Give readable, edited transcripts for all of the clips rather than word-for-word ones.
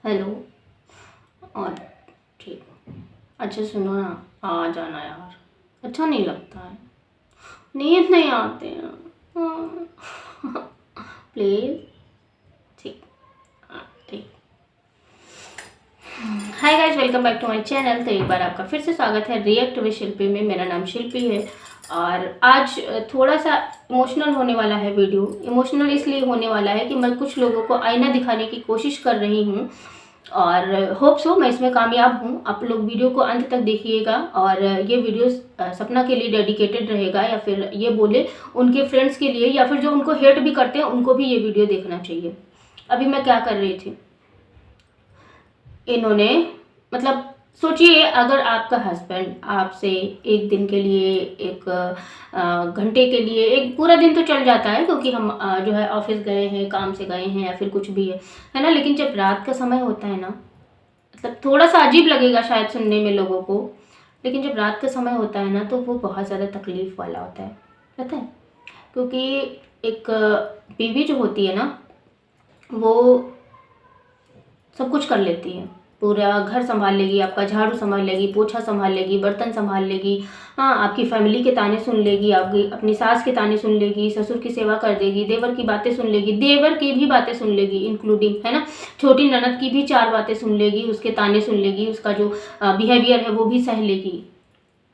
Hello. और ठीक। अच्छा सुनो ना, आ जाना यार, अच्छा नहीं लगता है, नींद नहीं आते हैं। प्लीज। ठीक। हाँ, ठीक। Hi guys, welcome back to my channel. तो एक बार आपका फिर से स्वागत है रिएक्ट विद शिल्पी में। मेरा नाम शिल्पी है और आज थोड़ा सा इमोशनल होने वाला है वीडियो। इमोशनल इसलिए होने वाला है कि मैं कुछ लोगों को आईना दिखाने की कोशिश कर रही हूँ और होप सो मैं इसमें कामयाब हूँ। आप लोग वीडियो को अंत तक देखिएगा और ये वीडियो सपना के लिए डेडिकेटेड रहेगा, या फिर ये बोले उनके फ्रेंड्स के लिए, या फिर जो उनको हेट भी करते हैं उनको भी ये वीडियो देखना चाहिए। अभी मैं क्या कर रही थी, इन्होंने मतलब सोचिए अगर आपका हस्बैंड आपसे एक दिन के लिए, एक घंटे के लिए, एक पूरा दिन तो चल जाता है क्योंकि हम जो है ऑफिस गए हैं, काम से गए हैं या फिर कुछ भी है ना। लेकिन जब रात का समय होता है ना, मतलब थोड़ा सा अजीब लगेगा शायद सुनने में लोगों को, लेकिन जब रात का समय होता है ना तो वो बहुत ज़्यादा तकलीफ वाला होता है, पता है। क्योंकि एक बीवी जो होती है ना, वो सब कुछ कर लेती है, पूरा घर संभाल लेगी, आपका झाड़ू संभाल लेगी, पोछा संभाल लेगी, बर्तन संभाल लेगी, हाँ आपकी फैमिली के ताने सुन लेगी, आपकी अपनी सास के ताने सुन लेगी, ससुर की सेवा कर देगी, देवर की बातें सुन लेगी, देवर की भी बातें सुन लेगी इंक्लूडिंग, है ना। छोटी ननद की भी 4 बातें सुन लेगी, उसके ताने सुन लेगी, उसका जो बिहेवियर है वो भी सह लेगी,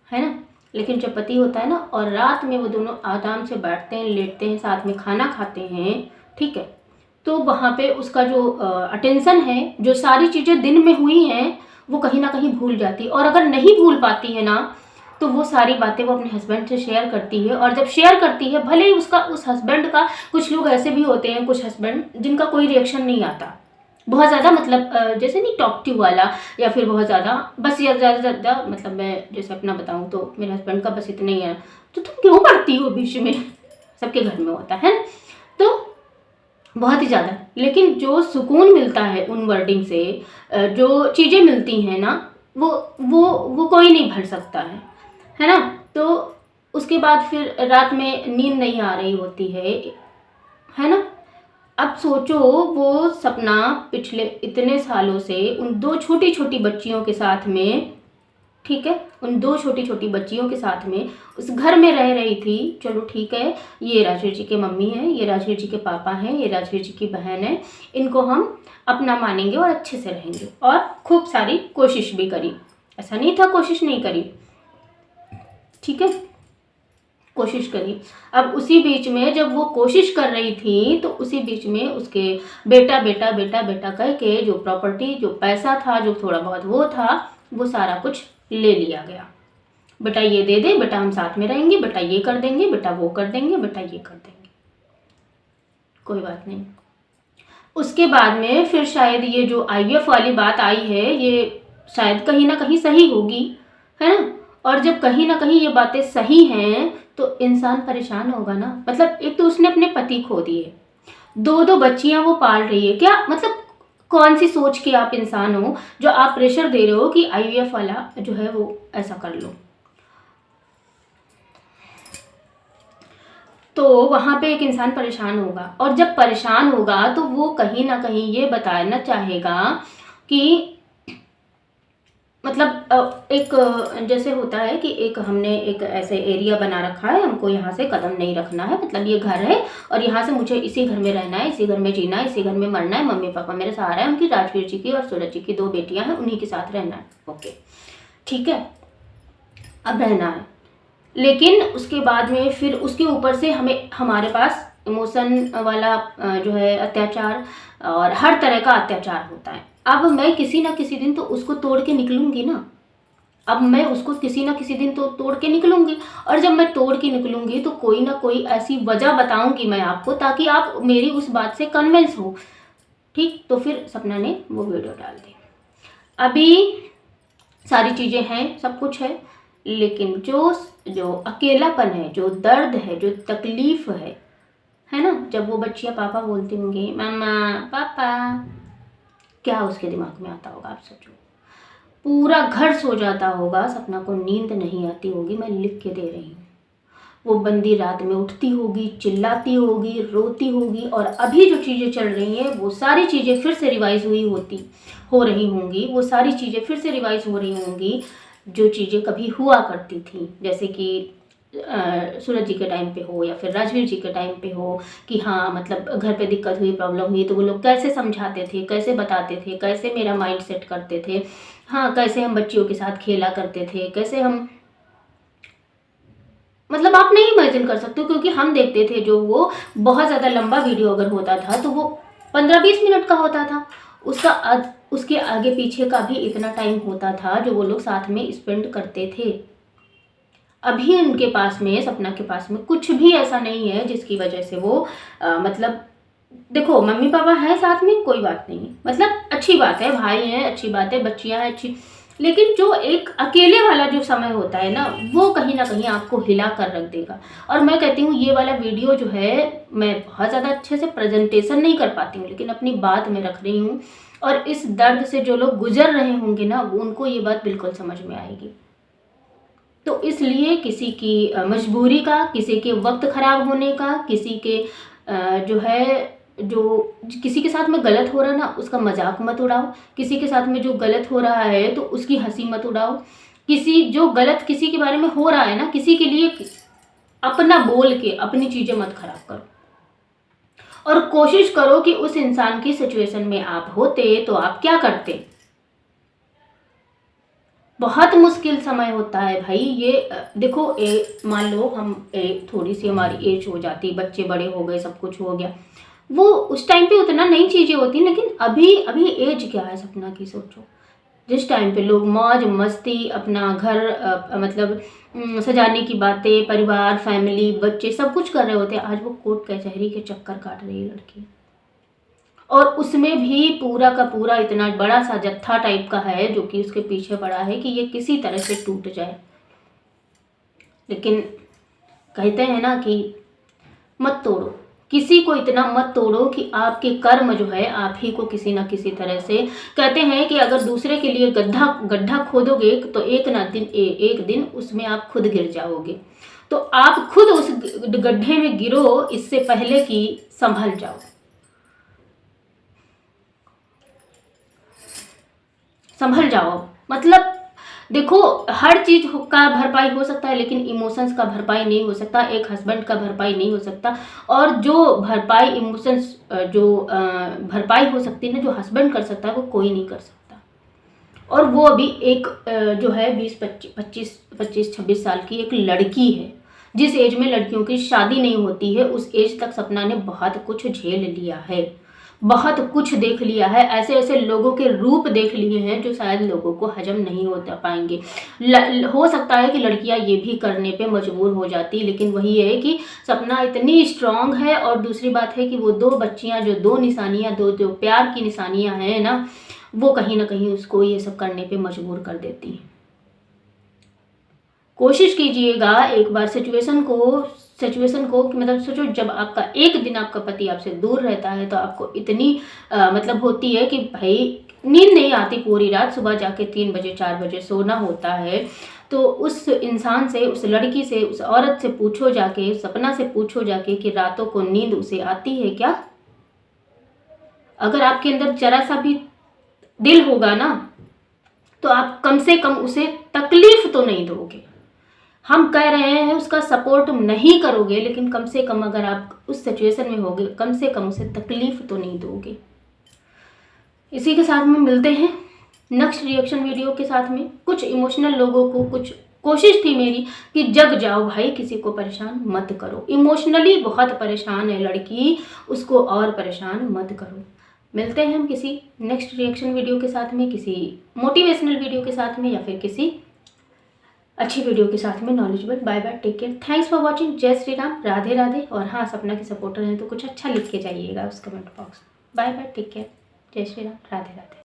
है ना। लेकिन जब पति होता है ना और रात में वो दोनों आराम से बैठते हैं, लेटते हैं, साथ में खाना खाते हैं, ठीक है, तो वहाँ पे उसका जो अटेंशन है, जो सारी चीज़ें दिन में हुई हैं वो कहीं ना कहीं भूल जाती है। और अगर नहीं भूल पाती है ना तो वो सारी बातें वो अपने हस्बैंड से शेयर करती है। और जब शेयर करती है, भले ही उसका उस हस्बैंड का, कुछ लोग ऐसे भी होते हैं, कुछ हस्बैंड जिनका कोई रिएक्शन नहीं आता, बहुत ज़्यादा मतलब जैसे नहीं टॉकटिव वाला, या फिर बहुत ज़्यादा बस ज़्यादा ज़्यादा, मतलब मैं जैसे अपना बताऊँ तो मेरे हस्बैंड का बस इतना ही है, तो तुम क्यों करती हो बीच में, सबके घर में होता है ना। तो बहुत ही ज़्यादा, लेकिन जो सुकून मिलता है उन वर्डिंग से, जो चीज़ें मिलती हैं ना, वो वो कोई नहीं भर सकता है ना। तो उसके बाद फिर रात में नींद नहीं आ रही होती है ना। अब सोचो वो सपना पिछले इतने सालों से उन 2 छोटी छोटी बच्चियों के साथ में, ठीक है, उन 2 छोटी छोटी बच्चियों के साथ में उस घर में रह रही थी। चलो ठीक है, ये राजवीर जी के मम्मी हैं, ये राजवीर जी के पापा हैं, ये राजवीर जी की बहन है, इनको हम अपना मानेंगे और अच्छे से रहेंगे। और खूब सारी कोशिश भी करी, ऐसा नहीं था कोशिश नहीं करी, ठीक है, कोशिश करी। अब उसी बीच में जब वो कोशिश कर रही थी तो उसी बीच में उसके बेटा बेटा बेटा बेटा कह के जो प्रॉपर्टी, जो पैसा था, जो थोड़ा बहुत वो था, वो सारा कुछ ले लिया गया। बेटा ये दे दे, बेटा हम साथ में रहेंगे, बेटा ये कर देंगे, बेटा वो कर देंगे, बेटा ये कर देंगे, कोई बात नहीं। उसके बाद में फिर शायद ये जो आईवीएफ वाली बात आई है, ये शायद कहीं ना कहीं सही होगी, है ना। और जब कहीं ना कहीं ये बातें सही हैं तो इंसान परेशान होगा ना। मतलब एक तो उसने अपने पति खो दिए, 2 बच्चियां वो पाल रही है, क्या मतलब कौन सी सोच के आप इंसान हो जो आप प्रेशर दे रहे हो कि आईवीएफ वाला जो है वो ऐसा कर लो। तो वहाँ पे एक इंसान परेशान होगा, और जब परेशान होगा तो वो कहीं ना कहीं ये बताना चाहेगा कि मतलब एक जैसे होता है कि एक हमने एक ऐसे एरिया बना रखा है, हमको यहाँ से कदम नहीं रखना है, मतलब ये घर है और यहाँ से मुझे इसी घर में रहना है, इसी घर में जीना है, इसी घर में मरना है, मम्मी पापा मेरे सहारा है, उनकी राजवीर जी की और सूरज जी की 2 बेटियां हैं, उन्हीं के साथ रहना है, ओके ठीक है, अब रहना है। लेकिन उसके बाद में फिर उसके ऊपर से हमें, हमारे पास इमोशन वाला जो है अत्याचार और हर तरह का अत्याचार होता है। अब मैं किसी ना किसी दिन तो उसको तोड़ के निकलूंगी ना, अब मैं उसको किसी ना किसी दिन तो तोड़ के निकलूंगी, और जब मैं तोड़ के निकलूंगी तो कोई ना कोई ऐसी वजह बताऊंगी मैं आपको, ताकि आप मेरी उस बात से कन्विंस हो, ठीक। तो फिर सपना ने वो वीडियो डाल दी। अभी सारी चीज़ें हैं, सब कुछ है, लेकिन जो जो अकेलापन है, जो दर्द है, जो तकलीफ है ना, जब वो बच्चियां पापा बोलती होंगी, मम्मा पापा, क्या उसके दिमाग में आता होगा आप सोचो। पूरा घर सो जाता होगा, सपना को नींद नहीं आती होगी, मैं लिख के दे रही हूँ। वो बंदी रात में उठती होगी, चिल्लाती होगी, रोती होगी, और अभी जो चीज़ें चल रही हैं वो सारी चीज़ें फिर से रिवाइज़ हो रही होंगी, वो सारी चीज़ें फिर से रिवाइज़ हो रही होंगी जो चीज़ें कभी हुआ करती थी। जैसे कि सूरज जी के टाइम पे हो या फिर राजवीर जी के टाइम पे हो कि हाँ, मतलब घर पे दिक्कत हुई, प्रॉब्लम हुई, तो वो लोग कैसे समझाते थे, कैसे बताते थे, कैसे मेरा माइंड सेट करते थे, हाँ, कैसे हम बच्चियों के साथ खेला करते थे, कैसे हम, मतलब आप नहीं इमेजिन कर सकते हो, क्योंकि हम देखते थे जो वो बहुत ज़्यादा लंबा वीडियो अगर होता था तो वो 15-20 मिनट का होता था। उसके आगे पीछे का भी इतना टाइम होता था जो वो लोग साथ में स्पेंड करते थे। अभी उनके पास में, सपना के पास में कुछ भी ऐसा नहीं है जिसकी वजह से वो मतलब, देखो मम्मी पापा है साथ में, कोई बात नहीं है, मतलब अच्छी बात है, भाई है अच्छी बात है, बच्चियां हैं अच्छी, लेकिन जो एक अकेले वाला जो समय होता है ना, वो कहीं ना कहीं आपको हिला कर रख देगा। और मैं कहती हूँ ये वाला वीडियो जो है, मैं बहुत ज़्यादा अच्छे से प्रेजेंटेशन नहीं कर पाती हूँ, लेकिन अपनी बात मैं रख रही हूँ, और इस दर्द से जो लोग गुजर रहे होंगे ना, उनको ये बात बिल्कुल समझ में आएगी। तो इसलिए किसी की मजबूरी का, किसी के वक्त खराब होने का, किसी के जो है, जो किसी के साथ में गलत हो रहा है ना, उसका मजाक मत उड़ाओ। किसी के साथ में जो गलत हो रहा है तो उसकी हंसी मत उड़ाओ। जो गलत किसी के बारे में हो रहा है ना, किसी के लिए अपना बोल के अपनी चीजें मत खराब करो, और कोशिश करो कि उस इंसान की सिचुएशन में आप होते तो आप क्या करते। बहुत मुश्किल समय होता है भाई ये। देखो, मान लो हम थोड़ी सी हमारी एज हो जाती, बच्चे बड़े हो गए, सब कुछ हो गया, वो उस टाइम पे उतना नई चीज़ें होती, लेकिन अभी अभी एज क्या है सपना की, सोचो। जिस टाइम पे लोग मौज मस्ती, अपना घर मतलब सजाने की बातें, परिवार, फैमिली, बच्चे सब कुछ कर रहे होते हैं, आज वो कोर्ट कचहरी के चक्कर काट रही है लड़की। और उसमें भी पूरा का पूरा इतना बड़ा सा जत्था टाइप का है जो कि उसके पीछे पड़ा है कि ये किसी तरह से टूट जाए। लेकिन कहते हैं ना कि मत तोड़ो, किसी को इतना मत तोड़ो कि आपके कर्म जो है आप ही को किसी ना किसी तरह से, कहते हैं कि अगर दूसरे के लिए गड्ढा खोदोगे तो एक दिन उसमें आप खुद गिर जाओगे। तो आप खुद उस गड्ढे में गिरो इससे पहले कि संभल जाओ। संभल जाओ, मतलब देखो, हर चीज का भरपाई हो सकता है, लेकिन इमोशंस का भरपाई नहीं हो सकता, एक हस्बैंड का भरपाई नहीं हो सकता। और जो भरपाई इमोशंस जो भरपाई हो सकती है ना, जो हस्बैंड कर सकता है, वो कोई नहीं कर सकता। और वो अभी एक जो है 25-26 साल की एक लड़की है, जिस एज में लड़कियों की शादी नहीं होती है, उस एज तक सपना ने बहुत कुछ झेल लिया है, बहुत कुछ देख लिया है, ऐसे ऐसे लोगों के रूप देख लिए हैं जो शायद लोगों को हजम नहीं होता पाएंगे। हो सकता है कि लड़कियां ये भी करने पे मजबूर हो जाती, लेकिन वही है कि सपना इतनी स्ट्रांग है। और दूसरी बात है कि वो दो बच्चियां, जो दो निशानियां, जो प्यार की निशानियां हैं ना, वो कहीं ना कहीं उसको ये सब करने पे मजबूर कर देती हैं। कोशिश कीजिएगा एक बार सिचुएशन को मतलब सोचो, जब आपका एक दिन आपका पति आपसे दूर रहता है तो आपको इतनी मतलब होती है कि भाई नींद नहीं आती पूरी रात, सुबह जाके 3 बजे 4 बजे सोना होता है। तो उस इंसान से, उस लड़की से, उस औरत से पूछो जाके, सपना से पूछो जाके कि रातों को नींद उसे आती है क्या? अगर आपके अंदर जरा सा भी दिल होगा ना, तो आप कम से कम उसे तकलीफ तो नहीं दोगे। हम कह रहे हैं उसका सपोर्ट नहीं करोगे, लेकिन कम से कम अगर आप उस सिचुएशन में होगे, कम से कम उसे तकलीफ तो नहीं दोगे। इसी के साथ में मिलते हैं नेक्स्ट रिएक्शन वीडियो के साथ में। कुछ इमोशनल लोगों को, कुछ कोशिश थी मेरी कि जग जाओ भाई, किसी को परेशान मत करो। इमोशनली बहुत परेशान है लड़की, उसको और परेशान मत करो। मिलते हैं हम किसी नेक्स्ट रिएक्शन वीडियो के साथ में, किसी मोटिवेशनल वीडियो के साथ में, या फिर किसी अच्छी वीडियो के साथ में, knowledgeable. Bye bye, take care, thanks for watching. जय श्री राम, राधे राधे। और हाँ, सपना के सपोर्टर हैं तो कुछ अच्छा लिख के जाइएगा उस कमेंट बॉक्स में। बाय बाय, टेक केयर, जय श्री राम, राधे राधे।